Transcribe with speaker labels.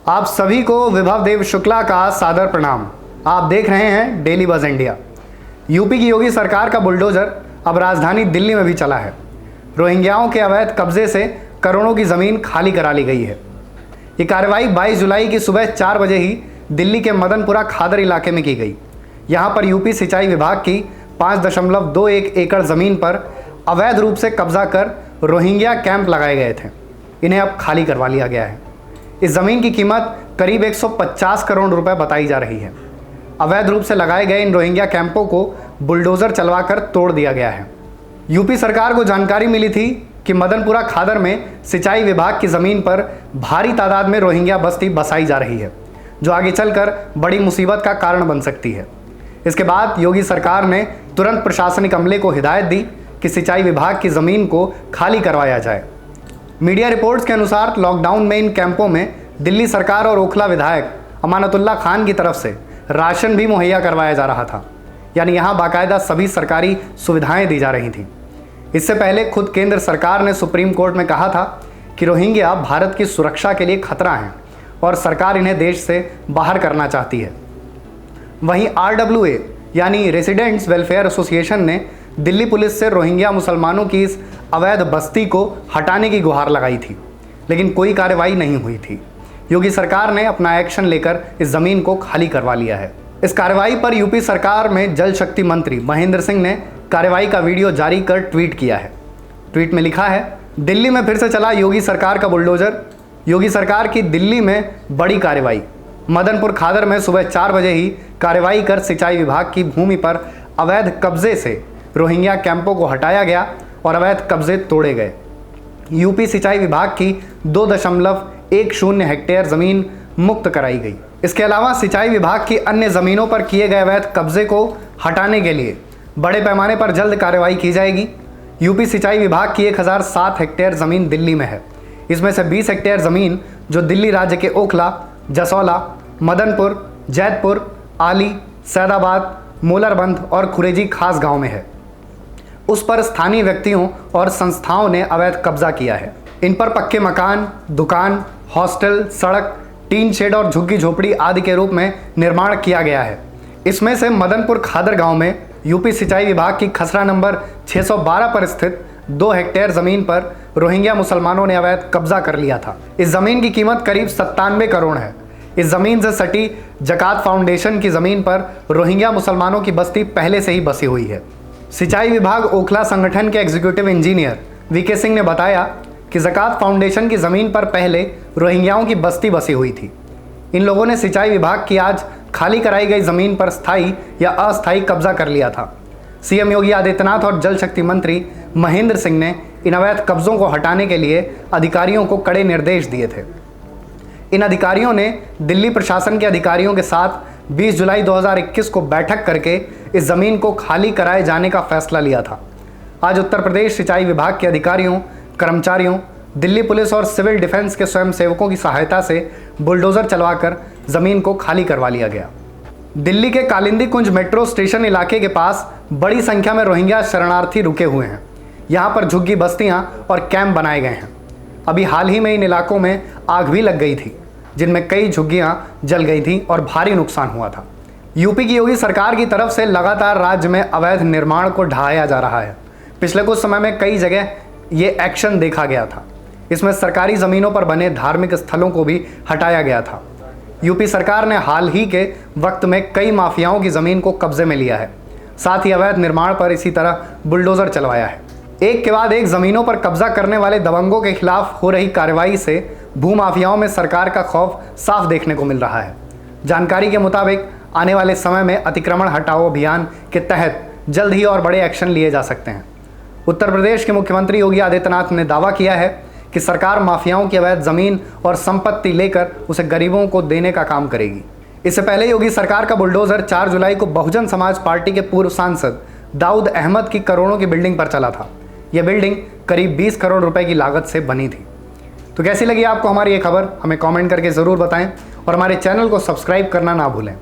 Speaker 1: आप सभी को विभव देव शुक्ला का सादर प्रणाम। आप देख रहे हैं डेली बज़ इंडिया। यूपी की योगी सरकार का बुलडोजर अब राजधानी दिल्ली में भी चला है। रोहिंग्याओं के अवैध कब्जे से करोड़ों की ज़मीन खाली करा ली गई है। ये कार्रवाई 22 जुलाई की सुबह 4 बजे ही दिल्ली के मदनपुरा खादर इलाके में की गई। यहाँ पर यूपी सिंचाई विभाग की 5.21 एकड़ ज़मीन पर अवैध रूप से कब्जा कर रोहिंग्या कैंप लगाए गए थे। इन्हें अब खाली करवा लिया गया है। इस ज़मीन की कीमत करीब 150 करोड़ रुपए बताई जा रही है। अवैध रूप से लगाए गए इन रोहिंग्या कैंपों को बुलडोज़र चलवाकर तोड़ दिया गया है। यूपी सरकार को जानकारी मिली थी कि मदनपुरा खादर में सिंचाई विभाग की ज़मीन पर भारी तादाद में रोहिंग्या बस्ती बसाई जा रही है, जो आगे चलकर बड़ी मुसीबत का कारण बन सकती है। इसके बाद योगी सरकार ने तुरंत प्रशासनिक अमले को हिदायत दी कि सिंचाई विभाग की ज़मीन को खाली करवाया जाए। मीडिया रिपोर्ट्स के अनुसार लॉकडाउन में इन कैंपों में दिल्ली सरकार और ओखला विधायक अमानतुल्लाह खान की तरफ से राशन भी मुहैया करवाया जा रहा था, यानी यहाँ बाकायदा सभी सरकारी सुविधाएं दी जा रही थीं। इससे पहले खुद केंद्र सरकार ने सुप्रीम कोर्ट में कहा था कि रोहिंग्या भारत की सुरक्षा के लिए खतरा हैं और सरकार इन्हें देश से बाहर करना चाहती है। वहीं RWA यानी रेसिडेंट्स वेलफेयर एसोसिएशन ने दिल्ली पुलिस से रोहिंग्या मुसलमानों की इस अवैध बस्ती को हटाने की गुहार लगाई थी, लेकिन कोई कार्रवाई नहीं हुई थी। योगी सरकार ने अपना एक्शन लेकर इस ज़मीन को खाली करवा लिया है। इस कार्रवाई पर यूपी सरकार में जल शक्ति मंत्री महेंद्र सिंह ने कार्रवाई का वीडियो जारी कर ट्वीट किया है। ट्वीट में लिखा है, दिल्ली में फिर से चला योगी सरकार का बुलडोजर। योगी सरकार की दिल्ली में बड़ी कार्रवाई। मदनपुर खादर में सुबह 4 बजे ही कार्रवाई कर सिंचाई विभाग की भूमि पर अवैध कब्जे से रोहिंग्या कैंपों को हटाया गया और अवैध कब्जे तोड़े गए। यूपी सिंचाई विभाग की 2.10 हेक्टेयर ज़मीन मुक्त कराई गई। इसके अलावा सिंचाई विभाग की अन्य ज़मीनों पर किए गए अवैध कब्जे को हटाने के लिए बड़े पैमाने पर जल्द कार्रवाई की जाएगी। यूपी सिंचाई विभाग की 1007 हेक्टेयर ज़मीन दिल्ली में है। इसमें से 20 हेक्टेयर ज़मीन जो दिल्ली राज्य के ओखला, जसौला, मदनपुर, जैतपुर, आली, सैदाबाद, मोलरबंद और खुरेजी खास गांव में है, उस पर स्थानीय व्यक्तियों और संस्थाओं ने अवैध कब्जा किया है। इन पर पक्के मकान, दुकान, हॉस्टल, सड़क, टीन शेड और झुग्गी झोपड़ी आदि के रूप में निर्माण किया गया है। इसमें से मदनपुर खादर गांव में यूपी सिंचाई विभाग की खसरा नंबर 612 पर स्थित 2 हेक्टेयर ज़मीन पर रोहिंग्या मुसलमानों ने अवैध कब्जा कर लिया था। इस ज़मीन की कीमत करीब 97 करोड़ है। इस ज़मीन से सटी जकात फाउंडेशन की ज़मीन पर रोहिंग्या मुसलमानों की बस्ती पहले से ही बसी हुई है। सिंचाई विभाग ओखला संगठन के एग्जीक्यूटिव इंजीनियर VK सिंह ने बताया कि जकात फाउंडेशन की ज़मीन पर पहले रोहिंग्याओं की बस्ती बसी हुई थी। इन लोगों ने सिंचाई विभाग की आज खाली कराई गई ज़मीन पर स्थायी या अस्थायी कब्जा कर लिया था। CM योगी आदित्यनाथ और जल शक्ति मंत्री महेंद्र सिंह ने इन अवैध कब्जों को हटाने के लिए अधिकारियों को कड़े निर्देश दिए थे। इन अधिकारियों ने दिल्ली प्रशासन के अधिकारियों के साथ 20 जुलाई 2021 को बैठक करके इस ज़मीन को खाली कराए जाने का फैसला लिया था। आज उत्तर प्रदेश सिंचाई विभाग के अधिकारियों, कर्मचारियों, दिल्ली पुलिस और सिविल डिफेंस के स्वयंसेवकों की सहायता से बुलडोज़र चलवाकर ज़मीन को खाली करवा लिया गया। दिल्ली के कालिंदी कुंज मेट्रो स्टेशन इलाके के पास बड़ी संख्या में रोहिंग्या शरणार्थी रुके हुए हैं। यहाँ पर झुग्गी बस्तियाँ और कैंप बनाए गए हैं। अभी हाल ही में इन इलाकों में आग भी लग गई थी, जिनमें कई झुग्गियाँ जल गई थी और भारी नुकसान हुआ था। यूपी की योगी सरकार की तरफ से लगातार राज्य में अवैध निर्माण को ढहाया जा रहा है। पिछले कुछ समय में कई जगह ये एक्शन देखा गया था। इसमें सरकारी ज़मीनों पर बने धार्मिक स्थलों को भी हटाया गया था। यूपी सरकार ने हाल ही के वक्त में कई माफियाओं की ज़मीन को कब्जे में लिया है। साथ ही अवैध निर्माण पर इसी तरह बुलडोज़र चलवाया है। एक के बाद एक ज़मीनों पर कब्जा करने वाले दबंगों के खिलाफ हो रही कार्रवाई से भूमाफियाओं में सरकार का खौफ साफ देखने को मिल रहा है। जानकारी के मुताबिक आने वाले समय में अतिक्रमण हटाओ अभियान के तहत जल्द ही और बड़े एक्शन लिए जा सकते हैं। उत्तर प्रदेश के मुख्यमंत्री योगी आदित्यनाथ ने दावा किया है कि सरकार माफियाओं की अवैध ज़मीन और संपत्ति लेकर उसे गरीबों को देने का काम करेगी। इससे पहले योगी सरकार का बुलडोज़र 4 जुलाई को बहुजन समाज पार्टी के पूर्व सांसद दाऊद अहमद की करोड़ों की बिल्डिंग पर चला था। यह बिल्डिंग करीब 20 करोड़ रुपए की लागत से बनी थी। तो कैसी लगी आपको हमारी ये खबर, हमें कमेंट करके ज़रूर बताएं और हमारे चैनल को सब्सक्राइब करना ना भूलें।